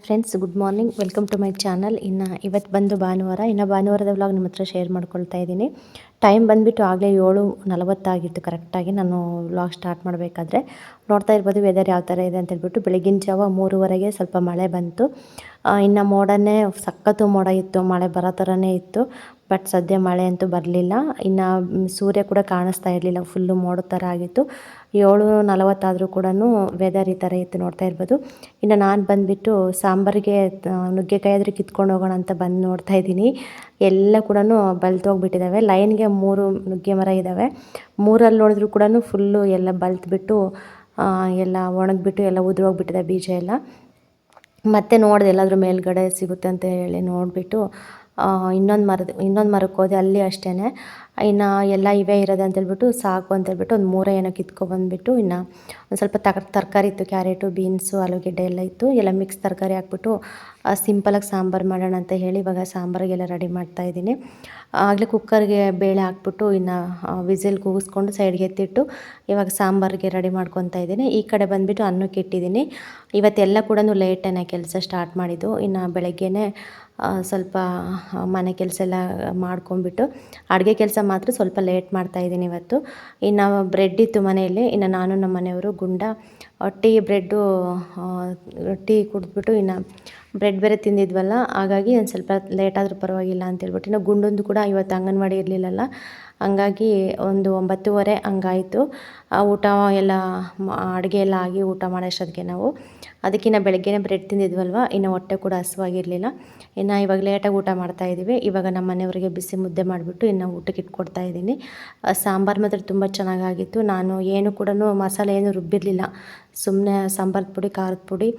Friends, good morning. Welcome to my channel. ಇವತ್ತು ಬಂದು ಭಾನುವಾರ. ಭಾನುವಾರದ ವ್ಲಾಗ್ ನಿಮ್ಮ ಹತ್ರ ಶೇರ್ ಮಾಡ್ಕೊಳ್ತಾ ಇದ್ದೀನಿ. ಟೈಮ್ ಬಂದುಬಿಟ್ಟು ಆಗಲೇ 7:40 ಕರೆಕ್ಟಾಗಿ ನಾನು ವ್ಲಾಗ್ ಸ್ಟಾರ್ಟ್ ಮಾಡಬೇಕಾದ್ರೆ. ನೋಡ್ತಾ ಇರ್ಬೋದು ವೆದರ್ ಯಾವ ಥರ ಇದೆ ಅಂತ ಹೇಳ್ಬಿಟ್ಟು. ಬೆಳಗಿನ ಜಾವ 3:15 ಸ್ವಲ್ಪ ಮಳೆ ಬಂತು. ಇನ್ನು ಮೋಡನೇ ಸಖತ್ತು ಮೋಡ ಇತ್ತು, ಮಳೆ ಬರೋ ಥರನೇ ಇತ್ತು. ಬಟ್ ಸದ್ಯ ಮಳೆ ಅಂತೂ ಬರಲಿಲ್ಲ. ಇನ್ನು ಸೂರ್ಯ ಕೂಡ ಕಾಣಿಸ್ತಾ ಇರಲಿಲ್ಲ, ಫುಲ್ಲು ಮೋಡದ ಥರ ಆಗಿತ್ತು. 7:40 ಆದರೂ ಕೂಡ ವೆದರ್ ಈ ಥರ ಇತ್ತು, ನೋಡ್ತಾ ಇರ್ಬೋದು. ಇನ್ನು ನಾನು ಬಂದುಬಿಟ್ಟು ಸಾಂಬಾರಿಗೆ ನುಗ್ಗೆಕಾಯಿ ಆದರೂ ಕಿತ್ಕೊಂಡು ಹೋಗೋಣ ಅಂತ ಬಂದು ನೋಡ್ತಾ ಇದ್ದೀನಿ. ಎಲ್ಲ ಕೂಡ ಬಲ್ತೋಗ್ಬಿಟ್ಟಿದ್ದಾವೆ. ಲೈನ್ಗೆ 3 ನುಗ್ಗೆ ಮರ ಇದ್ದಾವೆ. 3ಅಲ್ಲಿ ನೋಡಿದ್ರು ಕೂಡ ಫುಲ್ಲು ಎಲ್ಲ ಬಲ್ತ್ಬಿಟ್ಟು ಎಲ್ಲ ಒಣಗಿಬಿಟ್ಟು ಎಲ್ಲ ಉದುರೋಗ್ಬಿಟ್ಟಿದೆ ಬೀಜ ಎಲ್ಲ. ಮತ್ತೆ ನೋಡಿದೆ ಎಲ್ಲಾದರೂ ಮೇಲ್ಗಡೆ ಸಿಗುತ್ತೆ ಅಂತ ಹೇಳಿ ನೋಡಿಬಿಟ್ಟು ಇನ್ನೊಂದು ಮರಕ್ಕೆ ಹೋದೆ. ಅಲ್ಲಿ ಅಷ್ಟೇ ಇನ್ನು ಎಲ್ಲ ಇವೇ ಇರೋದು ಅಂತೇಳ್ಬಿಟ್ಟು ಸಾಕು ಅಂತೇಳ್ಬಿಟ್ಟು ಒಂದು 3 ಏನೋ ಕಿತ್ಕೊಬಂದ್ಬಿಟ್ಟು ಇನ್ನು ಒಂದು ಸ್ವಲ್ಪ ತರಕಾರಿ ಇತ್ತು, ಕ್ಯಾರೆಟು, ಬೀನ್ಸು, ಆಲೂಗೆಡ್ಡೆ ಎಲ್ಲ ಇತ್ತು. ಎಲ್ಲ ಮಿಕ್ಸ್ ತರಕಾರಿ ಹಾಕ್ಬಿಟ್ಟು ಸಿಂಪಲಾಗಿ ಸಾಂಬಾರು ಮಾಡೋಣ ಅಂತ ಹೇಳಿ ಇವಾಗ ಸಾಂಬಾರಿಗೆಲ್ಲ ರೆಡಿ ಮಾಡ್ತಾಯಿದ್ದೀನಿ. ಆಗಲೇ ಕುಕ್ಕರ್ಗೆ ಬೇಳೆ ಹಾಕ್ಬಿಟ್ಟು ಇನ್ನು ವಿಸಿಲ್ ಕೂಗಿಸ್ಕೊಂಡು ಸೈಡ್ಗೆ ಎತ್ತಿಟ್ಟು ಇವಾಗ ಸಾಂಬಾರಿಗೆ ರೆಡಿ ಮಾಡ್ಕೊತಾ ಇದ್ದೀನಿ. ಈ ಕಡೆ ಬಂದುಬಿಟ್ಟು ಅನ್ನಕ್ಕೆ ಇಟ್ಟಿದ್ದೀನಿ. ಇವತ್ತೆಲ್ಲ ಕೂಡ ಲೇಟನೇ ಕೆಲಸ ಸ್ಟಾರ್ಟ್ ಮಾಡಿದ್ದು. ಇನ್ನು ಬೆಳಗ್ಗೆನೇ ಸ್ವಲ್ಪ ಮನೆ ಕೆಲಸ ಎಲ್ಲ ಮಾಡ್ಕೊಂಬಿಟ್ಟು ಅಡುಗೆ ಕೆಲಸ ಮಾತ್ರ ಸ್ವಲ್ಪ ಲೇಟ್ ಮಾಡ್ತಾಯಿದ್ದೀನಿ ಇವತ್ತು. ಇನ್ನು ಬ್ರೆಡ್ ಇತ್ತು ಮನೆಯಲ್ಲಿ. ಇನ್ನು ನಾನು ನಮ್ಮ ಮನೆಯವರು ಗುಂಡ ಟೀ ಕುಡಿದ್ಬಿಟ್ಟು ಇನ್ನು ಬ್ರೆಡ್ ಬೇರೆ ತಿಂದಿದ್ವಲ್ಲ, ಹಾಗಾಗಿ ಒಂದು ಸ್ವಲ್ಪ ಲೇಟಾದರೂ ಪರವಾಗಿಲ್ಲ ಅಂತೇಳ್ಬಿಟ್ಟು. ಇನ್ನು ಗುಂಡೊಂದು ಕೂಡ ಇವತ್ತು ಅಂಗನವಾಡಿ ಇರಲಿಲ್ಲಲ್ಲ, ಹಂಗಾಗಿ ಒಂದು 9:30 ಹಂಗಾಯಿತು. ಊಟ ಎಲ್ಲ ಅಡುಗೆ ಎಲ್ಲ ಆಗಿ ಊಟ ಮಾಡೋಷ್ಟೊತ್ತಿಗೆ ನಾವು ಅದಕ್ಕಿಂತ ಬೆಳಗ್ಗೆನೇ ಬ್ರೆಡ್ ತಿಂದಿದ್ವಲ್ವ, ಇನ್ನು ಹೊಟ್ಟೆ ಕೂಡ ಹಸುವಾಗಿರಲಿಲ್ಲ. ಇನ್ನು ಇವಾಗ ಲೇಟಾಗಿ ಊಟ ಮಾಡ್ತಾಯಿದ್ದೀವಿ. ಇವಾಗ ನಮ್ಮ ಮನೆಯವರಿಗೆ ಬಿಸಿ ಮುದ್ದೆ ಮಾಡಿಬಿಟ್ಟು ಇನ್ನು ಊಟಕ್ಕೆ ಇಟ್ಕೊಡ್ತಾ ಇದ್ದೀನಿ. ಸಾಂಬಾರು ಮಾತ್ರ ತುಂಬ ಚೆನ್ನಾಗಾಗಿತ್ತು. ನಾನು ಏನು ಕೂಡ ಮಸಾಲೆ ಏನು ರುಬ್ಬಿರಲಿಲ್ಲ. ಸುಮ್ಮನೆ ಸಾಂಬಾರು ಪುಡಿ, ಖಾರದ ಪುಡಿ,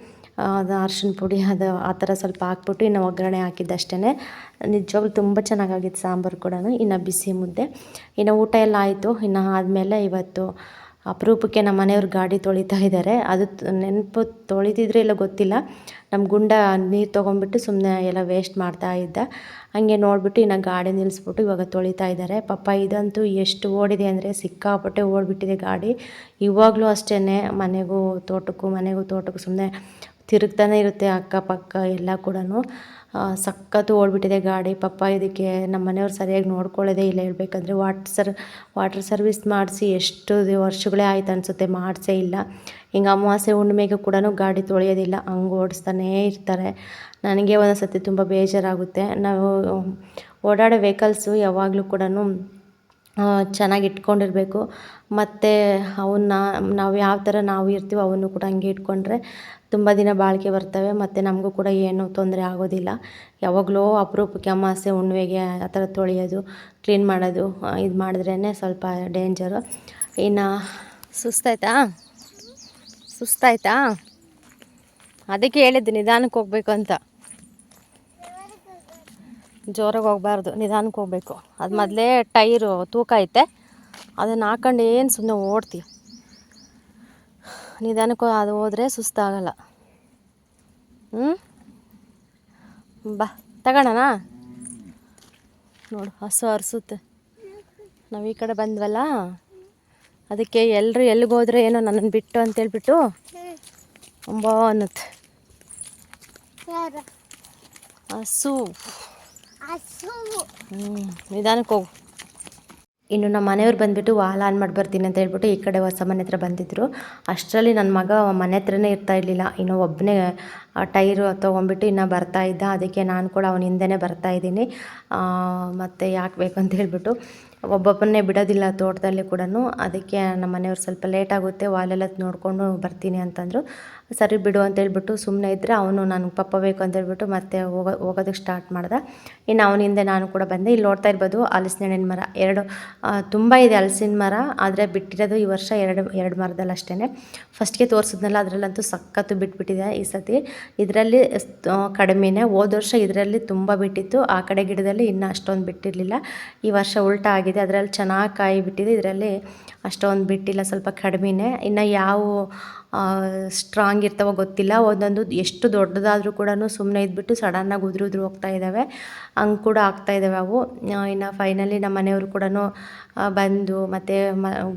ಅದು ಅರ್ಶಿನ ಪುಡಿ, ಅದು ಆ ಥರ ಸ್ವಲ್ಪ ಹಾಕ್ಬಿಟ್ಟು ಇನ್ನು ಒಗ್ಗರಣೆ ಹಾಕಿದ್ದಷ್ಟೇ. ನಿಜವಾಗ್ಲೂ ತುಂಬ ಚೆನ್ನಾಗಾಗಿತ್ತು ಸಾಂಬಾರು ಕೂಡ. ಇನ್ನು ಬಿಸಿ ಮುದ್ದೆ, ಇನ್ನು ಊಟ ಎಲ್ಲ ಆಯಿತು. ಇನ್ನು ಆದಮೇಲೆ ಇವತ್ತು ಅಪರೂಪಕ್ಕೆ ನಮ್ಮ ಮನೆಯವ್ರು ಗಾಡಿ ತೊಳಿತಾ ಇದ್ದಾರೆ. ಅದು ನೆನಪು ತೊಳಿತಿದ್ರೆ ಇಲ್ಲ ಗೊತ್ತಿಲ್ಲ, ನಮ್ಮ ಗುಂಡ ನೀರು ತೊಗೊಂಡ್ಬಿಟ್ಟು ಸುಮ್ಮನೆ ಎಲ್ಲ ವೇಸ್ಟ್ ಮಾಡ್ತಾ ಇದ್ದ. ಹಾಗೆ ನೋಡಿಬಿಟ್ಟು ಇನ್ನು ಗಾಡಿ ನಿಲ್ಲಿಸ್ಬಿಟ್ಟು ಇವಾಗ ತೊಳಿತಾ ಇದ್ದಾರೆ. ಪಾಪ ಇದಂತೂ ಎಷ್ಟು ಓಡಿದೆ ಅಂದರೆ ಸಿಕ್ಕಾಪಟ್ಟೆ ಓಡಿಬಿಟ್ಟಿದೆ ಗಾಡಿ. ಇವಾಗಲೂ ಅಷ್ಟೇ ಮನೆಗೂ ತೋಟಕ್ಕೂ ಸುಮ್ಮನೆ ತಿರುಗ್ತಾನೆ ಇರುತ್ತೆ ಅಕ್ಕಪಕ್ಕ ಎಲ್ಲ ಕೂಡ. ಸಖತ್ತು ಓಡಿಬಿಟ್ಟಿದೆ ಗಾಡಿ. ಪಾಪ ಇದಕ್ಕೆ ನಮ್ಮ ಮನೆಯವ್ರು ಸರಿಯಾಗಿ ನೋಡ್ಕೊಳ್ಳೋದೇ ಇಲ್ಲ. ಹೇಳ್ಬೇಕಂದ್ರೆ ವಾಟರ್ ಸರ್ವಿಸ್ ಮಾಡಿಸಿ ಎಷ್ಟು ವರ್ಷಗಳೇ ಆಯ್ತು ಅನಿಸುತ್ತೆ, ಮಾಡಿಸೇ ಇಲ್ಲ. ಹಿಂಗೆ ಅಮಾವಾಸ್ಯೆ ಹುಣ್ಣಿಮೆಗೆ ಕೂಡ ಗಾಡಿ ತೊಳೆಯೋದಿಲ್ಲ, ಹಂಗೆ ಓಡಿಸ್ತಾನೇ ಇರ್ತಾರೆ. ನನಗೆ ಒಂದೊಂದು ಸತಿ ತುಂಬ ಬೇಜಾರಾಗುತ್ತೆ. ನಾವು ಓಡಾಡೋ ವೆಹಿಕಲ್ಸು ಯಾವಾಗಲೂ ಕೂಡ ಚೆನ್ನಾಗಿ ಇಟ್ಕೊಂಡಿರಬೇಕು. ಮತ್ತು ನಾವು ಯಾವ ಥರ ನಾವು ಇರ್ತೀವೋ ಅವನ್ನು ಕೂಡ ಹಂಗೆ ಇಟ್ಕೊಂಡ್ರೆ ತುಂಬ ದಿನ ಬಾಳಿಕೆ ಬರ್ತವೆ. ಮತ್ತು ನಮಗೂ ಕೂಡ ಏನೂ ತೊಂದರೆ ಆಗೋದಿಲ್ಲ. ಯಾವಾಗಲೂ ಅಪರೂಪಕ್ಕೆ ಅಮಾವಾಸ್ಯೆ ಹುಣ್ಣಿಮೆಗೆ ಆ ಥರ ತೊಳೆಯೋದು, ಕ್ಲೀನ್ ಮಾಡೋದು ಇದು ಮಾಡಿದ್ರೇ ಸ್ವಲ್ಪ ಡೇಂಜರು. ಇನ್ನು ಸುಸ್ತಾಯ್ತಾ ಅದಕ್ಕೆ ಹೇಳಿದ್ದು ನಿಧಾನಕ್ಕೆ ಹೋಗ್ಬೇಕು ಅಂತ. ಜೋರಾಗಿ ಹೋಗಬಾರ್ದು, ನಿಧಾನಕ್ಕೆ ಹೋಗಬೇಕು. ಅದು ಮೊದಲೇ ಟೈರು ತೂಕ ಐತೆ, ಅದನ್ನು ಹಾಕೊಂಡು ಏನು ಸುಮ್ಮನೆ ಓಡ್ತೀವಿ. ನಿಧಾನಕ್ಕೆ ಅದು ಹೋದರೆ ಸುಸ್ತಾಗಲ್ಲ. ಬಾ ತಗೋಣನಾ. ನೋಡು ಹಸು ಅರಿಸುತ್ತೆ. ನಾವು ಈ ಕಡೆ ಬಂದ್ವಲ್ಲ, ಅದಕ್ಕೆ ಎಲ್ಲರೂ ಎಲ್ಲಿಗೋದ್ರೆ ಏನೋ ನನ್ನನ್ನು ಬಿಟ್ಟು ಅಂತೇಳ್ಬಿಟ್ಟು ಅಂಬ ಅನ್ನುತ್ತೆ. ಹಸು ನಿಧಾನಕ್ಕೆ ಹೋಗು. ಇನ್ನು ನಮ್ಮ ಮನೆಯವ್ರು ಬಂದುಬಿಟ್ಟು ವಾಲ್ ಆನ್ ಮಾಡಿ ಬರ್ತೀನಿ ಅಂತ ಹೇಳ್ಬಿಟ್ಟು ಈ ಕಡೆ ಹೊಸ ಮನೆ ಹತ್ರ ಬಂದಿದ್ದರು. ಅಷ್ಟರಲ್ಲಿ ನನ್ನ ಮಗ ಮನೆ ಹತ್ರನೇ ಇರ್ತಾ ಇರಲಿಲ್ಲ. ಇನ್ನು ಒಬ್ಬನೇ ಟೈರು ತೊಗೊಂಡ್ಬಿಟ್ಟು ಇನ್ನು ಬರ್ತಾಯಿದ್ದ. ಅದಕ್ಕೆ ನಾನು ಕೂಡ ಅವನ ಹಿಂದೆನೇ ಬರ್ತಾಯಿದ್ದೀನಿ. ಮತ್ತು ಯಾಕೆ ಬೇಕು ಅಂತ ಹೇಳ್ಬಿಟ್ಟು ಒಬ್ಬೊಬ್ಬನ್ನೇ ಬಿಡೋದಿಲ್ಲ ತೋಟದಲ್ಲಿ ಕೂಡ. ಅದಕ್ಕೆ ನಮ್ಮ ಮನೆಯವ್ರು ಸ್ವಲ್ಪ ಲೇಟಾಗುತ್ತೆ, ವಾಲೆಲ್ಲ ನೋಡಿಕೊಂಡು ಬರ್ತೀನಿ ಅಂತಂದರು. ಸರಿ ಬಿಡು ಅಂತೇಳ್ಬಿಟ್ಟು ಸುಮ್ಮನೆ ಇದ್ದರೆ ಅವನು ನನಗೆ ಪಪ್ಪ ಬೇಕು ಅಂತೇಳ್ಬಿಟ್ಟು ಮತ್ತೆ ಹೋಗೋದಕ್ಕೆ ಸ್ಟಾರ್ಟ್ ಮಾಡ್ದೆ. ಇನ್ನು ಅವನ ಹಿಂದೆ ನಾನು ಕೂಡ ಬಂದೆ. ಇಲ್ಲಿ ನೋಡ್ತಾ ಇರ್ಬೋದು ಹಲಸಿನ ಹಣ್ಣಿನ ಮರ ತುಂಬ ಇದೆ ಹಲಸಿನ ಮರ. ಆದರೆ ಬಿಟ್ಟಿರೋದು ಈ ವರ್ಷ ಎರಡು ಮರದಲ್ಲಿ ಅಷ್ಟೇ. ಫಸ್ಟ್ಗೆ ತೋರಿಸಿದ್ನಲ್ಲ ಅದರಲ್ಲಂತೂ ಸಖತ್ತು ಬಿಟ್ಬಿಟ್ಟಿದೆ ಈ ಸತಿ. ಇದರಲ್ಲಿ ಕಡಿಮೆನೇ. ಹೋದ ವರ್ಷ ಇದರಲ್ಲಿ ತುಂಬ ಬಿಟ್ಟಿತ್ತು, ಆ ಕಡೆ ಗಿಡದಲ್ಲಿ ಇನ್ನೂ ಅಷ್ಟೊಂದು ಬಿಟ್ಟಿರಲಿಲ್ಲ. ಈ ವರ್ಷ ಉಲ್ಟಾ ಆಗಿದೆ, ಅದರಲ್ಲಿ ಚೆನ್ನಾಗಿ ಕಾಯಿ ಬಿಟ್ಟಿದೆ, ಇದರಲ್ಲಿ ಅಷ್ಟೊಂದು ಬಿಟ್ಟಿಲ್ಲ, ಸ್ವಲ್ಪ ಕಡಿಮೆನೇ. ಇನ್ನು ಯಾವ ಸ್ಟ್ರಾಂಗ್ ಇರ್ತಾವೋ ಗೊತ್ತಿಲ್ಲ. ಒಂದೊಂದು ಎಷ್ಟು ದೊಡ್ಡದಾದರೂ ಕೂಡ ಸುಮ್ಮನೆ ಇದ್ಬಿಟ್ಟು ಸಡನ್ನಾಗಿ ಉದುರು ಹೋಗ್ತಾ ಇದ್ದಾವೆ. ಹಂಗೆ ಕೂಡ ಆಗ್ತಾ ಇದ್ದಾವೆ ಅವು. ಇನ್ನು ಫೈನಲಿ ನಮ್ಮ ಮನೆಯವರು ಕೂಡ ಬಂದು ಮತ್ತು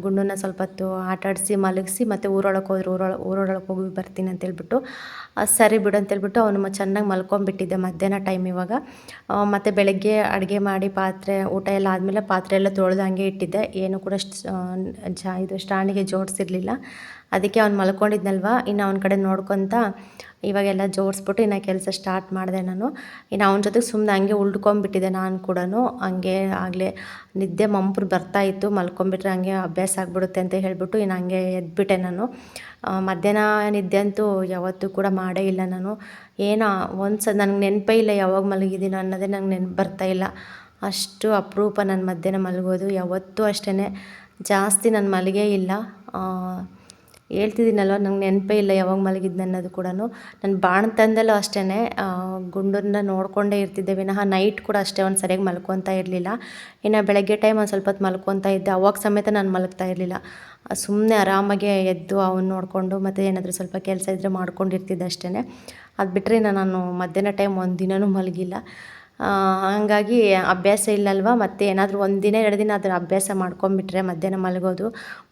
ಗುಂಡನ್ನ ಸ್ವಲ್ಪ ಹೊತ್ತು ಆಟಾಡಿಸಿ ಮಲಗಿಸಿ ಮತ್ತು ಊರೊಳಗೆ ಹೋದ್ರು. ಊರೊಳಗೆ ಹೋಗಿ ಬರ್ತೀನಿ ಅಂತೇಳ್ಬಿಟ್ಟು ಸರಿ ಬಿಡು ಅಂತೇಳ್ಬಿಟ್ಟು ಅವನು ಚೆನ್ನಾಗಿ ಮಲ್ಕೊಂಡ್ಬಿಟ್ಟಿದ್ದೆ ಮಧ್ಯಾಹ್ನ ಟೈಮ್ ಇವಾಗ. ಮತ್ತು ಬೆಳಗ್ಗೆ ಅಡುಗೆ ಮಾಡಿ ಊಟ ಎಲ್ಲ ಆದಮೇಲೆ ಪಾತ್ರೆ ಎಲ್ಲ ತೊಳೆದು ಹಂಗೆ ಇಟ್ಟಿದ್ದೆ. ಏನು ಕೂಡ ಇದು ಸ್ಟ್ಯಾಂಡಿಗೆ ಜೋಡಿಸಿರಲಿಲ್ಲ. ಅದಕ್ಕೆ ಅವ್ನು ಮಲ್ಕೊಂಡಿದ್ನಲ್ವ, ಇನ್ನು ಅವನ ಕಡೆ ನೋಡ್ಕೊತ ಇವಾಗೆಲ್ಲ ಜೋಡಿಸ್ಬಿಟ್ಟು ಇನ್ನು ಕೆಲಸ ಸ್ಟಾರ್ಟ್ ಮಾಡಿದೆ ನಾನು. ಇನ್ನು ಅವನ ಜೊತೆಗೆ ಸುಮ್ಮನೆ ಹಂಗೆ ಉಳ್ಕೊಂಬಿಟ್ಟಿದ್ದೆ ನಾನು ಕೂಡ. ಹಂಗೆ ಆಗಲೇ ನಿದ್ದೆ ಮಂಪ್ರು ಬರ್ತಾಯಿತ್ತು. ಮಲ್ಕೊಂಬಿಟ್ರೆ ಹಂಗೆ ಅಭ್ಯಾಸ ಆಗಿಬಿಡುತ್ತೆ ಅಂತ ಹೇಳಿಬಿಟ್ಟು ಇನ್ನು ಹಂಗೆ ಎದ್ಬಿಟ್ಟೆ ನಾನು. ಮಧ್ಯಾಹ್ನ ನಿದ್ದೆ ಅಂತೂ ಯಾವತ್ತೂ ಕೂಡ ಮಾಡೇ ಇಲ್ಲ ನಾನು. ಏನೋ ನನಗೆ ನೆನಪೇ ಇಲ್ಲ ಯಾವಾಗ ಮಲಗಿದ್ದೀನೋ ಅನ್ನೋದೇ ನಂಗೆ ನೆನಪು ಬರ್ತಾಯಿಲ್ಲ. ಅಷ್ಟು ಅಪರೂಪ ನಾನು ಮಧ್ಯಾಹ್ನ ಮಲಗೋದು. ಯಾವತ್ತೂ ಅಷ್ಟೇ ಜಾಸ್ತಿ ನಾನು ಮಲಗೇ ಇಲ್ಲ. ಹೇಳ್ತಿದ್ದೀನಲ್ವ, ನಂಗೆ ನೆನಪೇ ಇಲ್ಲ ಯಾವಾಗ ಮಲಗಿದ್ದು ಅನ್ನೋದು ಕೂಡ. ನಾನು ಬಾಣಂತನದಲ್ಲೂ ಅಷ್ಟೇ ಗುಂಡನ್ನ ನೋಡಿಕೊಂಡೇ ಇರ್ತಿದ್ದೆ ವಿನಃ ನೈಟ್ ಕೂಡ ಅಷ್ಟೇ ಒಂದು ಸರಿಯಾಗಿ ಮಲ್ಕೊತಾ ಇರಲಿಲ್ಲ. ಇನ್ನು ಬೆಳಗ್ಗೆ ಟೈಮ್ ಒಂದು ಸ್ವಲ್ಪ ಹೊತ್ತು ಮಲ್ಕೊತಾ ಇದ್ದೆ. ಅವಾಗ ಸಮೇತ ನಾನು ಮಲಗ್ತಾ ಇರಲಿಲ್ಲ. ಸುಮ್ಮನೆ ಆರಾಮಾಗೆ ಎದ್ದು ಅವನ್ನ ನೋಡಿಕೊಂಡು ಮತ್ತು ಏನಾದರೂ ಸ್ವಲ್ಪ ಕೆಲಸ ಇದ್ದರೆ ಮಾಡ್ಕೊಂಡಿರ್ತಿದ್ದೆ ಅಷ್ಟೇ. ಅದು ಬಿಟ್ಟರೆ ನಾನು ಮಧ್ಯಾಹ್ನ ಟೈಮ್ ಒಂದು ದಿನವೂ ಮಲಗಿಲ್ಲ. ಹಾಗಾಗಿ ಅಭ್ಯಾಸ ಇಲ್ಲಲ್ವ, ಮತ್ತು ಏನಾದರೂ ಒಂದು ದಿನ 2 ದಿನ ಅದರ ಅಭ್ಯಾಸ ಮಾಡ್ಕೊಂಬಿಟ್ರೆ ಮಧ್ಯಾಹ್ನ ಮಲಗೋದು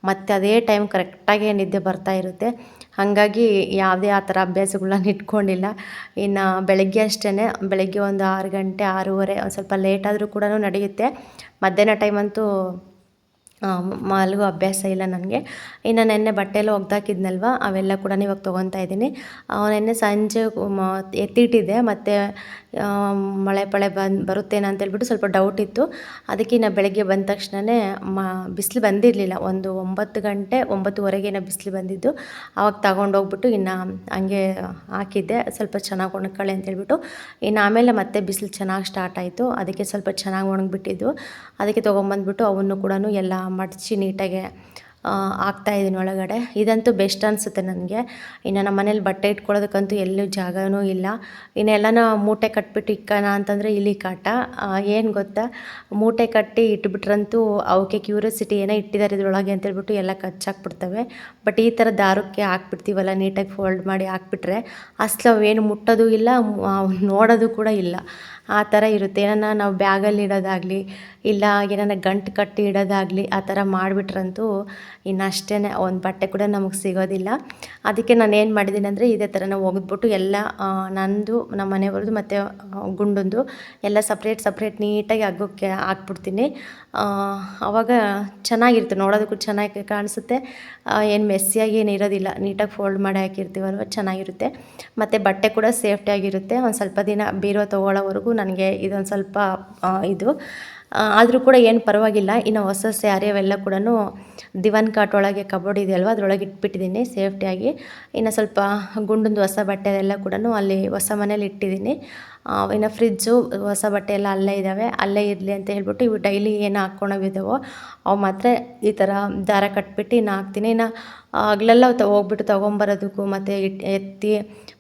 ಮತ್ತು ಅದೇ ಟೈಮ್ ಕರೆಕ್ಟಾಗಿ ನಿದ್ದೆ ಬರ್ತಾ ಇರುತ್ತೆ. ಹಾಗಾಗಿ ಯಾವುದೇ ಆ ಥರ ಅಭ್ಯಾಸಗಳನ್ನ ಇಟ್ಕೊಂಡಿಲ್ಲ. ಇನ್ನು ಬೆಳಗ್ಗೆ ಅಷ್ಟೇ, ಬೆಳಗ್ಗೆ ಒಂದು 6 ಗಂಟೆ 6:30 ಒಂದು ಸ್ವಲ್ಪ ಲೇಟಾದರೂ ಕೂಡ ನಡೆಯುತ್ತೆ. ಮಧ್ಯಾಹ್ನ ಟೈಮ್ ಅಂತೂ ಮಲಗೋ ಅಭ್ಯಾಸ ಇಲ್ಲ ನನಗೆ. ಇನ್ನು ನೆನ್ನೆ ಬಟ್ಟೆ ಎಲ್ಲ ಒಗ್ದಾಕಿದ್ನಲ್ವ, ಅವೆಲ್ಲ ಕೂಡ ಇವಾಗ ತೊಗೊತಾ ಇದ್ದೀನಿ. ನೆನ್ನೆ ಸಂಜೆ ಎತ್ತಿಟ್ಟಿದ್ದೆ, ಮತ್ತು ಮಳೆ ಬರುತ್ತೇನೋ ಅಂತೇಳ್ಬಿಟ್ಟು ಸ್ವಲ್ಪ ಡೌಟ್ ಇತ್ತು. ಅದಕ್ಕೆ ಇನ್ನು ಬೆಳಗ್ಗೆ ಬಂದ ತಕ್ಷಣವೇ ಬಿಸಿಲು ಬಂದಿರಲಿಲ್ಲ. ಒಂದು 9 ಗಂಟೆ 9:30 ಬಿಸಿಲು ಬಂದಿದ್ದು. ಆವಾಗ ತಗೊಂಡೋಗ್ಬಿಟ್ಟು ಇನ್ನು ಹಂಗೆ ಹಾಕಿದ್ದೆ, ಸ್ವಲ್ಪ ಚೆನ್ನಾಗಿ ಒಣಗ್ಕೊಳ್ಳಿ ಅಂತೇಳ್ಬಿಟ್ಟು. ಇನ್ನು ಆಮೇಲೆ ಮತ್ತೆ ಬಿಸಿಲು ಚೆನ್ನಾಗಿ ಸ್ಟಾರ್ಟ್ ಆಯಿತು. ಅದಕ್ಕೆ ಸ್ವಲ್ಪ ಚೆನ್ನಾಗಿ ಒಣಗಿಬಿಟ್ಟಿದ್ದು. ಅದಕ್ಕೆ ತೊಗೊಂಬಂದ್ಬಿಟ್ಟು ಅವನ್ನು ಕೂಡ ಎಲ್ಲ ಮಡಚಿ ನೀಟಾಗೆ ಹಾಕ್ತಾಯಿದ್ದೀನಿ ಒಳಗಡೆ. ಇದಂತೂ ಬೆಸ್ಟ್ ಅನಿಸುತ್ತೆ ನನಗೆ. ಇನ್ನು ನಮ್ಮ ಮನೇಲಿ ಬಟ್ಟೆ ಇಟ್ಕೊಳ್ಳೋದಕ್ಕಂತೂ ಎಲ್ಲೂ ಜಾಗನೂ ಇಲ್ಲ. ಇನ್ನೆಲ್ಲನ ಮೂಟೆ ಕಟ್ಬಿಟ್ಟು ಇಕ್ಕೋಣ ಅಂತಂದರೆ ಇಲಿ ಕಾಟ. ಏನು ಗೊತ್ತಾ, ಮೂಟೆ ಕಟ್ಟಿ ಇಟ್ಬಿಟ್ರಂತೂ ಅವಕ್ಕೆ ಕ್ಯೂರಿಯಾಸಿಟಿ ಏನೋ ಇಟ್ಟಿದ್ದಾರೆ ಇದ್ರೊಳಗೆ ಅಂತೇಳ್ಬಿಟ್ಟು ಎಲ್ಲ ಕಚ್ಚಾಕ್ಬಿಡ್ತವೆ. ಬಟ್ ಈ ಥರ ದಾರಕ್ಕೆ ಹಾಕ್ಬಿಡ್ತೀವಲ್ಲ, ನೀಟಾಗಿ ಫೋಲ್ಡ್ ಮಾಡಿ ಹಾಕ್ಬಿಟ್ರೆ ಅಸಲು ಅವೇನು ಮುಟ್ಟೋದು ಇಲ್ಲ, ನೋಡೋದು ಕೂಡ ಇಲ್ಲ. ಆ ಥರ ಇರುತ್ತೆ. ಏನನ್ನ ನಾವು ಬ್ಯಾಗಲ್ಲಿ ಇಡೋದಾಗಲಿ ಇಲ್ಲ ಏನನ್ನ ಗಂಟು ಕಟ್ಟಿ ಇಡೋದಾಗಲಿ ಆ ಥರ ಮಾಡಿಬಿಟ್ರಂತೂ ಇನ್ನು ಅಷ್ಟೇ, ಒಂದು ಬಟ್ಟೆ ಕೂಡ ನಮಗೆ ಸಿಗೋದಿಲ್ಲ. ಅದಕ್ಕೆ ನಾನು ಏನು ಮಾಡಿದ್ದೀನಿ ಅಂದರೆ ಇದೇ ಥರ ಒಗೆದ್ಬಿಟ್ಟು ಎಲ್ಲ ನಂದು ನಮ್ಮ ಮನೆಯವ್ರದ್ದು ಮತ್ತು ಗುಂಡಂದು ಎಲ್ಲ ಸಪ್ರೇಟ್ ನೀಟಾಗಿ ಹಗ್ಗಕ್ಕೆ ಹಾಕ್ಬಿಡ್ತೀನಿ. ಆವಾಗ ಚೆನ್ನಾಗಿರುತ್ತೆ, ನೋಡೋದಕ್ಕೂ ಚೆನ್ನಾಗಿ ಕಾಣಿಸುತ್ತೆ. ಏನು ಮೆಸ್ಸಿಯಾಗಿ ಏನು ಇರೋದಿಲ್ಲ. ನೀಟಾಗಿ ಫೋಲ್ಡ್ ಮಾಡಿ ಹಾಕಿರ್ತೀವಲ್ವ, ಚೆನ್ನಾಗಿರುತ್ತೆ. ಮತ್ತು ಬಟ್ಟೆ ಕೂಡ ಸೇಫ್ಟಿಯಾಗಿರುತ್ತೆ. ಒಂದು ಸ್ವಲ್ಪ ದಿನ ಬೀರೋ ತೊಗೊಳ್ಳೋವರೆಗೂ ನನಗೆ ಇದೊಂದು ಸ್ವಲ್ಪ ಇದು ಆದರೂ ಕೂಡ ಏನು ಪರವಾಗಿಲ್ಲ. ಇನ್ನು ಹೊಸ ಸ್ಯಾರಿ ಅವೆಲ್ಲ ಕೂಡ ದಿವಾನ್ ಕಾಟ್ ಒಳಗೆ ಕಬೋರ್ಡ್ ಇದೆಯಲ್ವ, ಅದರೊಳಗೆ ಇಟ್ಬಿಟ್ಟಿದ್ದೀನಿ ಸೇಫ್ಟಿಯಾಗಿ. ಇನ್ನು ಸ್ವಲ್ಪ ಗುಂಡಂದು ಹೊಸ ಬಟ್ಟೆ ಎಲ್ಲ ಕೂಡ ಅಲ್ಲಿ ಹೊಸ ಮನೇಲಿ ಇಟ್ಟಿದ್ದೀನಿ. ಇನ್ನು ಫ್ರಿಜ್ಜು ಹೊಸ ಬಟ್ಟೆ ಎಲ್ಲ ಅಲ್ಲೇ ಇದ್ದಾವೆ, ಅಲ್ಲೇ ಇರಲಿ ಅಂತ ಹೇಳ್ಬಿಟ್ಟು ಇವು ಡೈಲಿ ಏನು ಹಾಕ್ಕೊಳೋವಿದ್ದಾವೋ ಅವು ಮಾತ್ರ ಈ ಥರ ದಾರ ಕಟ್ಬಿಟ್ಟು ಇನ್ನು ಹಾಕ್ತೀನಿ. ಇನ್ನು ಹಗಲೆಲ್ಲ ಹೋಗ್ಬಿಟ್ಟು ತೊಗೊಂಬರೋದಕ್ಕೂ ಮತ್ತು ಎತ್ತಿ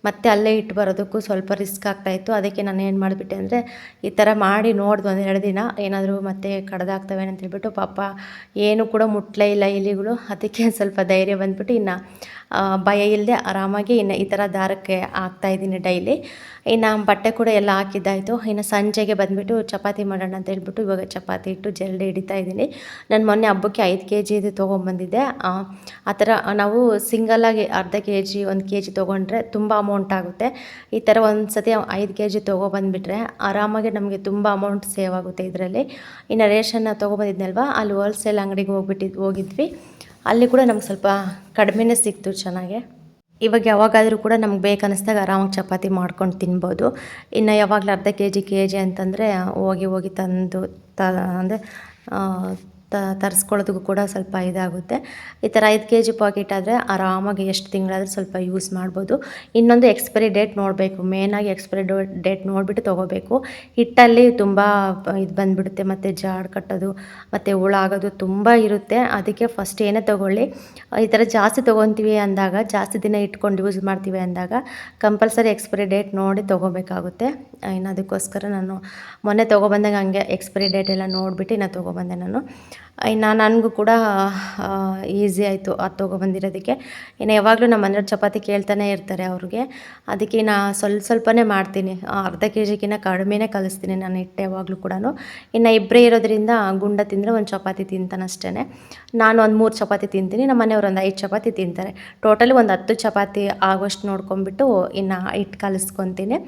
ಮತ್ತೆ ಅಲ್ಲೇ ಇಟ್ಟು ಬರೋದಕ್ಕೂ ಸ್ವಲ್ಪ ರಿಸ್ಕ್ ಆಗ್ತಾಯಿತ್ತು. ಅದಕ್ಕೆ ನಾನು ಏನು ಮಾಡಿಬಿಟ್ಟೆ ಅಂದರೆ ಈ ಥರ ಮಾಡಿ ನೋಡ್ದು 1-2 ದಿನ ಏನಾದರೂ ಮತ್ತೆ ಕಡ್ದಾಗ್ತವೆ ಅಂತ ಹೇಳ್ಬಿಟ್ಟು. ಪಾಪ ಏನು ಕೂಡ ಮುಟ್ಲೇ ಇಲ್ಲ ಇಲಿಗಳು. ಅದಕ್ಕೆ ಸ್ವಲ್ಪ ಧೈರ್ಯ ಬಂದುಬಿಟ್ಟು ಇನ್ನು ಭಯ ಇಲ್ಲದೆ ಆರಾಮಾಗಿ ಇನ್ನು ಈ ಥರ ದಾರಕ್ಕೆ ಹಾಕ್ತಾಯಿದ್ದೀನಿ ಡೈಲಿ. ಇನ್ನು ಬಟ್ಟೆ ಕೂಡ ಎಲ್ಲ ಹಾಕಿದ್ದಾಯಿತು. ಇನ್ನು ಸಂಜೆಗೆ ಬಂದುಬಿಟ್ಟು ಚಪಾತಿ ಮಾಡೋಣ ಅಂತ ಹೇಳ್ಬಿಟ್ಟು ಇವಾಗ ಚಪಾತಿ ಇಟ್ಟು ಜಲ್ದಿ ಹಿಡಿತಾ ಇದ್ದೀನಿ. ನಾನು ಮೊನ್ನೆ ಹಬ್ಬಕ್ಕೆ 5 kg ಇದು ತೊಗೊಂಬಂದಿದ್ದೆ. ಆ ಥರ ನಾವು ಸಿಂಗಲಾಗಿ ಅರ್ಧ kg 1 kg ತೊಗೊಂಡ್ರೆ ತುಂಬ ಅಮೌಂಟ್ ಆಗುತ್ತೆ. ಈ ಥರ ಒಂದು ಸತಿ 5 kg ತೊಗೊಬಂದುಬಿಟ್ರೆ ಆರಾಮಾಗಿ ನಮಗೆ ತುಂಬ ಅಮೌಂಟ್ ಸೇವ್ ಆಗುತ್ತೆ ಇದರಲ್ಲಿ. ಇನ್ನು ರೇಷನ್ನ ತೊಗೊಬಂದಿದ್ನಲ್ವ, ಅಲ್ಲಿ ಹೋಲ್ಸೇಲ್ ಅಂಗಡಿಗೆ ಹೋಗಿದ್ವಿ. ಅಲ್ಲಿ ಕೂಡ ನಮ್ಗೆ ಸ್ವಲ್ಪ ಕಡಿಮೆನೇ ಸಿಕ್ತು ಚೆನ್ನಾಗೆ. ಇವಾಗ ಯಾವಾಗಾದರೂ ಕೂಡ ನಮ್ಗೆ ಬೇಕನ್ನಿಸ್ದಾಗ ಆರಾಮಾಗಿ ಚಪಾತಿ ಮಾಡ್ಕೊಂಡು ತಿನ್ಬೋದು. ಇನ್ನು ಯಾವಾಗಲೂ ಅರ್ಧ kg ಅಂತಂದರೆ ಹೋಗಿ ತಂದು ಅಂದರೆ ತರಿಸ್ಕೊಳ್ಳೋದಕ್ಕೂ ಕೂಡ ಸ್ವಲ್ಪ ಇದಾಗುತ್ತೆ. ಈ ಥರ 5 kg ಪಾಕೆಟ್ ಆದರೆ ಆರಾಮಾಗಿ ಎಷ್ಟು ತಿಂಗಳಾದರೂ ಸ್ವಲ್ಪ ಯೂಸ್ ಮಾಡ್ಬೋದು. ಇನ್ನೊಂದು ಎಕ್ಸ್ಪೈರಿ ಡೇಟ್ ನೋಡಬೇಕು, ಮೇಯ್ನಾಗಿ ಎಕ್ಸ್ಪೈರಿ ಡೇಟ್ ನೋಡಿಬಿಟ್ಟು ತೊಗೋಬೇಕು. ಹಿಟ್ಟಲ್ಲಿ ತುಂಬ ಇದು ಬಂದುಬಿಡುತ್ತೆ, ಮತ್ತು ಜಾಡ್ ಕಟ್ಟೋದು ಮತ್ತು ಹುಳ ಆಗೋದು ತುಂಬ ಇರುತ್ತೆ. ಅದಕ್ಕೆ ಫಸ್ಟ್ ಏನೇ ತೊಗೊಳ್ಳಿ, ಈ ಥರ ಜಾಸ್ತಿ ತೊಗೊತೀವಿ ಅಂದಾಗ, ಜಾಸ್ತಿ ದಿನ ಇಟ್ಕೊಂಡು ಯೂಸ್ ಮಾಡ್ತೀವಿ ಅಂದಾಗ ಕಂಪಲ್ಸರಿ ಎಕ್ಸ್ಪೈರಿ ಡೇಟ್ ನೋಡಿ ತೊಗೋಬೇಕಾಗುತ್ತೆ. ಇನ್ನು ಅದಕ್ಕೋಸ್ಕರ ನಾನು ಮೊನ್ನೆ ತೊಗೊಬಂದಾಗ ಹಂಗೆ ಎಕ್ಸ್ಪೈರಿ ಡೇಟ್ ಎಲ್ಲ ನೋಡಿಬಿಟ್ಟು ಇನ್ನು ತೊಗೊಬಂದೆ ನಾನು. ಇನ್ನು ನನಗೂ ಕೂಡ ಈಸಿ ಆಯಿತು ಅದು ತೊಗೊಬಂದಿರೋದಕ್ಕೆ. ಇನ್ನು ಯಾವಾಗಲೂ ನಮ್ಮ ಮನೆಯವ್ರು ಚಪಾತಿ ಕೇಳ್ತಾನೆ ಇರ್ತಾರೆ ಅವ್ರಿಗೆ. ಅದಕ್ಕೆ ನಾ ಸ್ವಲ್ಪನೇ ಮಾಡ್ತೀನಿ, ಅರ್ಧ ಕೆ ಜಿಗಿನ್ನ ಕಡಿಮೆನೇ ಕಲಿಸ್ತೀನಿ ನಾನು ಹಿಟ್ಟು ಯಾವಾಗಲೂ ಕೂಡ. ಇನ್ನು ಇಬ್ಬರೇ ಇರೋದ್ರಿಂದ ಗುಂಡ ತಿಂದರೆ ಒಂದು ಚಪಾತಿ ತಿಂತಾನಷ್ಟೇ. ನಾನು ಒಂದು 3 ಚಪಾತಿ ತಿಂತೀನಿ, ನಮ್ಮ ಮನೆಯವ್ರು ಒಂದು 5 ಚಪಾತಿ ತಿಂತಾರೆ. ಟೋಟಲಿ ಒಂದು 10 ಚಪಾತಿ ಆಗೋಷ್ಟು ನೋಡ್ಕೊಂಬಿಟ್ಟು ಇನ್ನು ಹಿಟ್ಟು ಕಲಿಸ್ಕೊತೀನಿ.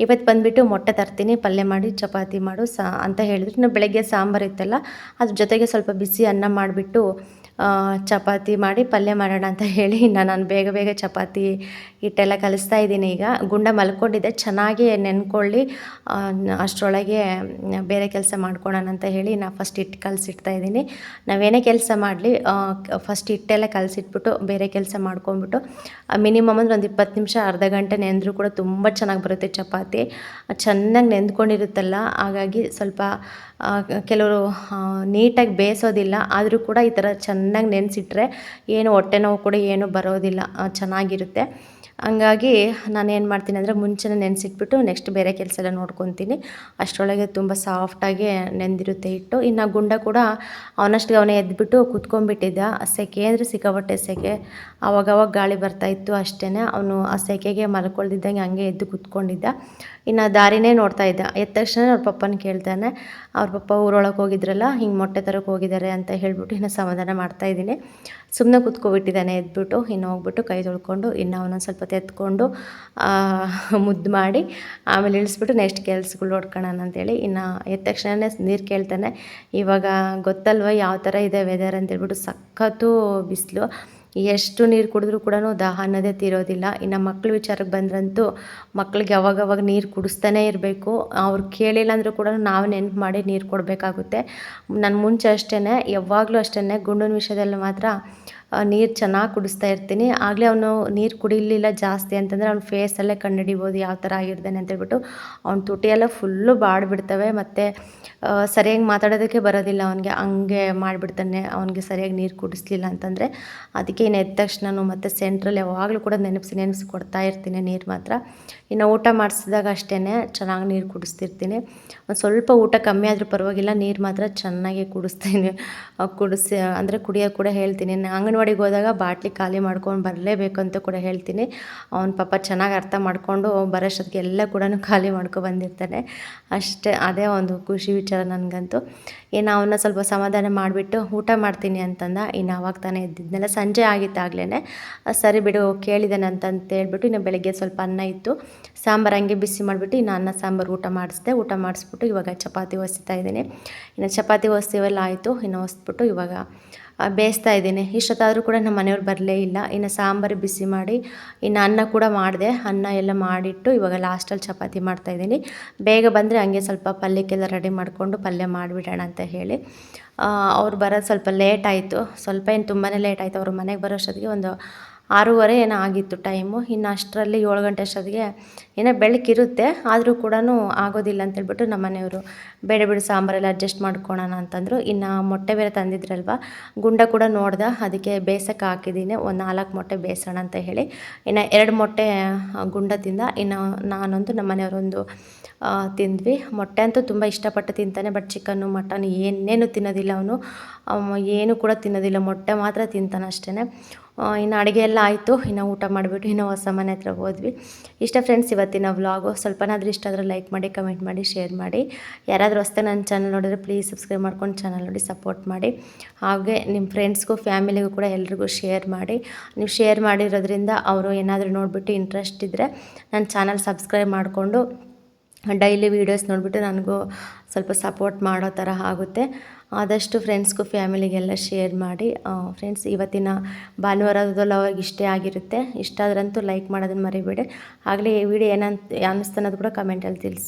ಇವತ್ತು ಬಂದುಬಿಟ್ಟು ಮೊಟ್ಟೆ ತರ್ತೀನಿ, ಪಲ್ಯ ಮಾಡಿ ಚಪಾತಿ ಮಾಡು ಅಂತ ಹೇಳಿದ್ರು. ಇನ್ನು ಬೆಳಗ್ಗೆ ಸಾಂಬಾರು ಇತ್ತಲ್ಲ, ಅದ್ರ ಜೊತೆಗೆ ಸ್ವಲ್ಪ ಬಿಸಿ ಅನ್ನ ಮಾಡಿಬಿಟ್ಟು ಚಪಾತಿ ಮಾಡಿ ಪಲ್ಯ ಮಾಡೋಣ ಅಂತ ಹೇಳಿ ನಾನು ಬೇಗ ಚಪಾತಿ ಹಿಟ್ಟೆಲ್ಲ ಕಲಿಸ್ತಾ ಇದ್ದೀನಿ. ಈಗ ಗುಂಡ ಮಲ್ಕೊಂಡಿದ್ದೆ, ಚೆನ್ನಾಗಿ ನೆನ್ಕೊಳ್ಳಿ, ಅಷ್ಟರೊಳಗೆ ಬೇರೆ ಕೆಲಸ ಮಾಡ್ಕೊಳ್ಳೋಣ ಅಂತ ಹೇಳಿ ನಾನು ಫಸ್ಟ್ ಹಿಟ್ಟು ಕಲಸಿಡ್ತಾ ಇದ್ದೀನಿ. ನಾವೇನೇ ಕೆಲಸ ಮಾಡಲಿ ಫಸ್ಟ್ ಹಿಟ್ಟೆಲ್ಲ ಕಲಸಿಟ್ಬಿಟ್ಟು ಬೇರೆ ಕೆಲಸ ಮಾಡ್ಕೊಂಬಿಟ್ಟು ಮಿನಿಮಮ್ ಅಂದರೆ ಒಂದು 20 ನಿಮಿಷ ಅರ್ಧ ಗಂಟೆ ನೆಂದರೂ ಕೂಡ ತುಂಬ ಚೆನ್ನಾಗಿ ಬರುತ್ತೆ ಚಪಾತಿ. ಚೆನ್ನಾಗಿ ನೆಂದ್ಕೊಂಡಿರುತ್ತಲ್ಲ, ಹಾಗಾಗಿ ಸ್ವಲ್ಪ ಕೆಲವರು ನೀಟಾಗಿ ಬೇಯಿಸೋದಿಲ್ಲ, ಆದರೂ ಕೂಡ ಈ ಥರ ಚೆನ್ನಾಗಿ ನೆನೆಸಿಟ್ರೆ ಏನು ಹೊಟ್ಟೆ ನೋವು ಕೂಡ ಏನೂ ಬರೋದಿಲ್ಲ, ಚೆನ್ನಾಗಿರುತ್ತೆ. ಹಂಗಾಗಿ ನಾನೇನು ಮಾಡ್ತೀನಿ ಅಂದರೆ ಮುಂಚೆನೇ ನೆನೆಸಿಟ್ಬಿಟ್ಟು ನೆಕ್ಸ್ಟ್ ಬೇರೆ ಕೆಲಸ ಎಲ್ಲ ನೋಡ್ಕೊತೀನಿ. ಅಷ್ಟರೊಳಗೆ ತುಂಬ ಸಾಫ್ಟಾಗಿ ನೆಂದಿರುತ್ತೆ ಹಿಟ್ಟು. ಇನ್ನು ಗುಂಡ ಕೂಡ ಅವನಷ್ಟಿಗೆ ಅವನೇ ಎದ್ಬಿಟ್ಟು ಕೂತ್ಕೊಂಡ್ಬಿಟ್ಟಿದ್ದ. ಸೆಕೆ ಅಂದರೆ ಸಿಕ್ಕಾಪಟ್ಟೆ ಸೆಕೆ, ಆವಾಗವಾಗ ಗಾಳಿ ಬರ್ತಾಯಿತ್ತು ಅಷ್ಟೇ. ಅವನು ಆ ಸೆಕೆಗೆ ಮಲ್ಕೊಳ್ದಿದ್ದಂಗೆ ಹಂಗೆ ಎದ್ದು ಕೂತ್ಕೊಂಡಿದ್ದ. ಇನ್ನು ದಾರಿನೇ ನೋಡ್ತಾ ಇದ್ದ. ಎದ್ದ ತಕ್ಷಣ ಅವ್ರ ಪಪ್ಪನ ಕೇಳ್ತಾನೆ. ಅವ್ರ ಪಪ್ಪ ಊರೊಳಗೆ ಹೋಗಿದ್ರಲ್ಲ, ಹಿಂಗೆ ಮೊಟ್ಟೆ ತರಕ್ಕೆ ಹೋಗಿದ್ದಾರೆ ಅಂತ ಹೇಳ್ಬಿಟ್ಟು ಇನ್ನು ಸಮಾಧಾನ ಮಾಡ್ತಾಯಿದ್ದೀನಿ. ಸುಮ್ಮನೆ ಕೂತ್ಕೊಬಿಟ್ಟಿದ್ದಾನೆ ಎದ್ಬಿಟ್ಟು. ಇನ್ನು ಹೋಗ್ಬಿಟ್ಟು ಕೈ ತೊಳ್ಕೊಂಡು ಇನ್ನು ಅವನೊಂದು ಸ್ವಲ್ಪ ಎತ್ಕೊಂಡು ಮುದ್ದು ಮಾಡಿ ಆಮೇಲೆ ಇಳಿಸ್ಬಿಟ್ಟು ನೆಕ್ಸ್ಟ್ ಕೆಲ್ಸಗಳು ನೋಡ್ಕೊಳ್ಳೋಣ ಅಂತೇಳಿ. ಇನ್ನು ಎದ್ದ ತಕ್ಷಣವೇ ನೀರು ಕೇಳ್ತಾನೆ. ಇವಾಗ ಗೊತ್ತಲ್ವ ಯಾವ ಥರ ಇದೆ ವೆದರ್ ಅಂತೇಳ್ಬಿಟ್ಟು, ಸಖತ್ತು ಬಿಸಿಲು. ಎಷ್ಟು ನೀರು ಕುಡಿದ್ರೂ ಕೂಡ ದಾಹ ಅನ್ನೋದೇ ತೀರೋದಿಲ್ಲ. ಇನ್ನು ಮಕ್ಳ ವಿಚಾರಕ್ಕೆ ಬಂದ್ರಂತೂ ಮಕ್ಳಿಗೆ ಅವಾಗವಾಗ ನೀರು ಕುಡಿಸ್ತಾನೇ ಇರಬೇಕು. ಅವ್ರು ಕೇಳಿಲ್ಲ ಅಂದರೂ ಕೂಡ ನಾವು ನೆನಪು ಮಾಡಿ ನೀರು ಕೊಡಬೇಕಾಗುತ್ತೆ. ನಾನು ಮುಂಚೆ ಅಷ್ಟೇ, ಯಾವಾಗಲೂ ಅಷ್ಟೇ, ಗುಂಡನ ವಿಷಯದಲ್ಲಿ ಮಾತ್ರ ನೀರು ಚೆನ್ನಾಗಿ ಕುಡಿಸ್ತಾ ಇರ್ತೀನಿ. ಆಗಲೇ ಅವನು ನೀರು ಕುಡಿಲಿಲ್ಲ ಜಾಸ್ತಿ ಅಂತಂದರೆ ಅವ್ನ ಫೇಸಲ್ಲೇ ಕಂಡುಹಿಡಿಬೋದು ಯಾವ ಥರ ಆಗಿರ್ತಾನೆ ಅಂತೇಳ್ಬಿಟ್ಟು. ಅವ್ನ ತುಟಿಯೆಲ್ಲ ಫುಲ್ಲು ಬಾಡಿಬಿಡ್ತವೆ, ಮತ್ತು ಸರಿಯಾಗಿ ಮಾತಾಡೋದಕ್ಕೆ ಬರೋದಿಲ್ಲ ಅವನಿಗೆ, ಹಂಗೆ ಮಾಡಿಬಿಡ್ತಾನೆ ಅವನಿಗೆ ಸರಿಯಾಗಿ ನೀರು ಕುಡಿಸ್ಲಿಲ್ಲ ಅಂತಂದರೆ. ಅದಕ್ಕೆ ಇನ್ನು ಎದ್ದ ತಕ್ಷಣ ಮತ್ತು ಸೆಂಟ್ರಲ್ಲಿ ಯಾವಾಗಲೂ ಕೂಡ ನೆನೆಸಿ ಕೊಡ್ತಾ ಇರ್ತೀನಿ ನೀರು ಮಾತ್ರ. ಇನ್ನು ಊಟ ಮಾಡಿಸಿದಾಗ ಅಷ್ಟೇ ಚೆನ್ನಾಗಿ ನೀರು ಕುಡಿಸ್ತಿರ್ತೀನಿ. ಒಂದು ಸ್ವಲ್ಪ ಊಟ ಕಮ್ಮಿ ಆದರೂ ಪರವಾಗಿಲ್ಲ, ನೀರು ಮಾತ್ರ ಚೆನ್ನಾಗಿ ಕುಡಿಸ್ತೀನಿ. ಕುಡಿಸಿ ಅಂದರೆ ಕುಡಿಯೋಕೆ ಕೂಡ ಹೇಳ್ತೀನಿ. ಅಂಗನವಾಡಿಗೆ ಹೋದಾಗ ಬಾಟ್ಲಿ ಖಾಲಿ ಮಾಡ್ಕೊಂಡು ಬರಲೇಬೇಕು ಅಂತ ಕೂಡ ಹೇಳ್ತೀನಿ. ಅವನ ಪಾಪ ಚೆನ್ನಾಗಿ ಅರ್ಥ ಮಾಡಿಕೊಂಡು ಬರೋಷ್ಟೊತ್ತಿಗೆ ಎಲ್ಲ ಕೂಡ ಖಾಲಿ ಬಂದಿರ್ತಾನೆ ಅಷ್ಟೇ. ಅದೇ ಒಂದು ಖುಷಿ ವಿಚಾರ ನನಗಂತೂ. ಇನ್ನು ಅವನ್ನ ಸ್ವಲ್ಪ ಸಮಾಧಾನ ಮಾಡಿಬಿಟ್ಟು ಊಟ ಮಾಡ್ತೀನಿ ಅಂತಂದ. ಇನ್ನು ಅವಾಗ ತಾನೇ ಎದ್ದಿದ್ನೆಲ್ಲ, ಸಂಜೆ ಆಗಿತ್ತಾಗಲೇ. ಸರಿ ಬಿಡು ಕೇಳಿದ್ದಾನೆ ಅಂತೇಳ್ಬಿಟ್ಟು ಇನ್ನು ಬೆಳಗ್ಗೆ ಸ್ವಲ್ಪ ಅನ್ನ ಇತ್ತು, ಸಾಂಬಾರು ಹಂಗೆ ಬಿಸಿ ಮಾಡಿಬಿಟ್ಟು ಇನ್ನು ಅನ್ನ ಸಾಂಬಾರು ಊಟ ಮಾಡಿಸ್ದೆ. ಊಟ ಮಾಡಿಸ್ಬಿಟ್ಟು ಇವಾಗ ಚಪಾತಿ ಹೊಸಿತಾ ಇದ್ದೀನಿ. ಇನ್ನು ಚಪಾತಿ ಹೊಸಿವೆಲ್ಲ ಆಯಿತು. ಇನ್ನು ಹೊಸ್ಬಿಟ್ಟು ಇವಾಗ ಬೇಯಿಸ್ತಾ ಇದ್ದೀನಿ. ಇಷ್ಟೊತ್ತಾದರೂ ಕೂಡ ನಮ್ಮ ಮನೆಯವ್ರು ಬರಲೇ ಇಲ್ಲ. ಇನ್ನು ಸಾಂಬಾರು ಬಿಸಿ ಮಾಡಿ ಇನ್ನು ಅನ್ನ ಕೂಡ ಮಾಡಿದೆ. ಅನ್ನ ಎಲ್ಲ ಮಾಡಿಟ್ಟು ಇವಾಗ ಲಾಸ್ಟಲ್ಲಿ ಚಪಾತಿ ಮಾಡ್ತಾಯಿದ್ದೀನಿ. ಬೇಗ ಬಂದರೆ ಹಂಗೆ ಸ್ವಲ್ಪ ಪಲ್ಯಕ್ಕೆಲ್ಲ ರೆಡಿ ಮಾಡಿಕೊಂಡು ಪಲ್ಯ ಮಾಡಿಬಿಡೋಣ ಅಂತ ಹೇಳಿ. ಅವ್ರು ಬರೋದು ಸ್ವಲ್ಪ ಲೇಟ್ ಆಯಿತು, ಸ್ವಲ್ಪ ಏನು ತುಂಬಾ ಲೇಟ್ ಆಯಿತು. ಅವರು ಮನೆಗೆ ಬರೋಷ್ಟೊತ್ತಿಗೆ ಒಂದು 6:30 ಏನೋ ಆಗಿತ್ತು ಟೈಮು. ಇನ್ನು ಅಷ್ಟರಲ್ಲಿ 7 ಗಂಟೆ ಅಷ್ಟೊತ್ತಿಗೆ ಏನೋ ಬೆಳಕಿರುತ್ತೆ, ಆದರೂ ಕೂಡ ಆಗೋದಿಲ್ಲ ಅಂತೇಳ್ಬಿಟ್ಟು ನಮ್ಮ ಮನೆಯವರು ಬೇಡ ಬಿಡು ಸಾಂಬಾರೆಲ್ಲ ಅಡ್ಜಸ್ಟ್ ಮಾಡ್ಕೊಳ್ಳೋಣ ಅಂತಂದರು. ಇನ್ನು ಮೊಟ್ಟೆ ಬೇರೆ ತಂದಿದ್ರಲ್ವ, ಗುಂಡ ಕೂಡ ನೋಡ್ದೆ, ಅದಕ್ಕೆ ಬೇಯಿಸೋಕೆ ಹಾಕಿದ್ದೀನಿ. ಒಂದು 4 ಮೊಟ್ಟೆ ಬೇಯಿಸೋಣ ಅಂತ ಹೇಳಿ. ಇನ್ನು 2 ಮೊಟ್ಟೆ ಗುಂಡ ತಿಂದ, ಇನ್ನು ನಾನೊಂದು ನಮ್ಮ ಮನೆಯವರೊಂದು ತಿಂದ್ವಿ. ಮೊಟ್ಟೆ ಅಂತೂ ತುಂಬ ಇಷ್ಟಪಟ್ಟು ತಿಂತಾನೆ, ಬಟ್ ಚಿಕನ್ನು ಮಟನ್ ಏನೇನು ತಿನ್ನೋದಿಲ್ಲ ಅವನು. ಏನು ಕೂಡ ತಿನ್ನೋದಿಲ್ಲ, ಮೊಟ್ಟೆ ಮಾತ್ರ ತಿಂತಾನೆ ಅಷ್ಟೇ. ಇನ್ನು ಅಡುಗೆ ಎಲ್ಲ ಆಯಿತು. ಇನ್ನು ಊಟ ಮಾಡಿಬಿಟ್ಟು ಇನ್ನು ಹೊಸ ಮನೆ ಹತ್ರ ಹೋದ್ವಿ. ಇಷ್ಟ ಫ್ರೆಂಡ್ಸ್ ಇವತ್ತಿನ ವ್ಲಾಗು. ಸ್ವಲ್ಪನಾದರೂ ಇಷ್ಟ ಆದರೆ ಲೈಕ್ ಮಾಡಿ, ಕಮೆಂಟ್ ಮಾಡಿ, ಶೇರ್ ಮಾಡಿ. ಯಾರಾದರೂ ಹೊಸ್ದಾಗಿ ನನ್ನ ಚಾನಲ್ ನೋಡಿದ್ರೆ ಪ್ಲೀಸ್ ಸಬ್ಸ್ಕ್ರೈಬ್ ಮಾಡ್ಕೊಂಡು ಚಾನಲ್ ನೋಡಿ ಸಪೋರ್ಟ್ ಮಾಡಿ. ಹಾಗೆ ನಿಮ್ಮ ಫ್ರೆಂಡ್ಸ್ಗೂ ಫ್ಯಾಮಿಲಿಗೂ ಕೂಡ ಎಲ್ರಿಗೂ ಶೇರ್ ಮಾಡಿ. ನೀವು ಶೇರ್ ಮಾಡಿರೋದ್ರಿಂದ ಅವರು ಏನಾದರೂ ನೋಡಿಬಿಟ್ಟು ಇಂಟ್ರೆಸ್ಟ್ ಇದ್ದರೆ ನನ್ನ ಚಾನಲ್ ಸಬ್ಸ್ಕ್ರೈಬ್ ಮಾಡಿಕೊಂಡು ಡೈಲಿ ವೀಡಿಯೋಸ್ ನೋಡಿಬಿಟ್ಟು ನನಗೂ ಸ್ವಲ್ಪ ಸಪೋರ್ಟ್ ಮಾಡೋ ಥರ ಆಗುತ್ತೆ. ಆದಷ್ಟು ಫ್ರೆಂಡ್ಸ್ಗೂ ಫ್ಯಾಮಿಲಿಗೆಲ್ಲ ಶೇರ್ ಮಾಡಿ. ಫ್ರೆಂಡ್ಸ್ ಇವತ್ತಿನ ಭಾನುವಾರದಲ್ಲ ಅವ್ರಿಗೆ ಇಷ್ಟೇ ಆಗಿರುತ್ತೆ. ಇಷ್ಟ ಆದ್ರಂತೂ ಲೈಕ್ ಮಾಡೋದನ್ನು ಮರಿಬೇಡಿ. ಆಗಲೇ ಈ ವಿಡಿಯೋ ಏನಂತ ಅನ್ನಿಸ್ತು ಅನ್ನೋದು ಕೂಡ ಕಮೆಂಟಲ್ಲಿ ತಿಳಿಸಿ.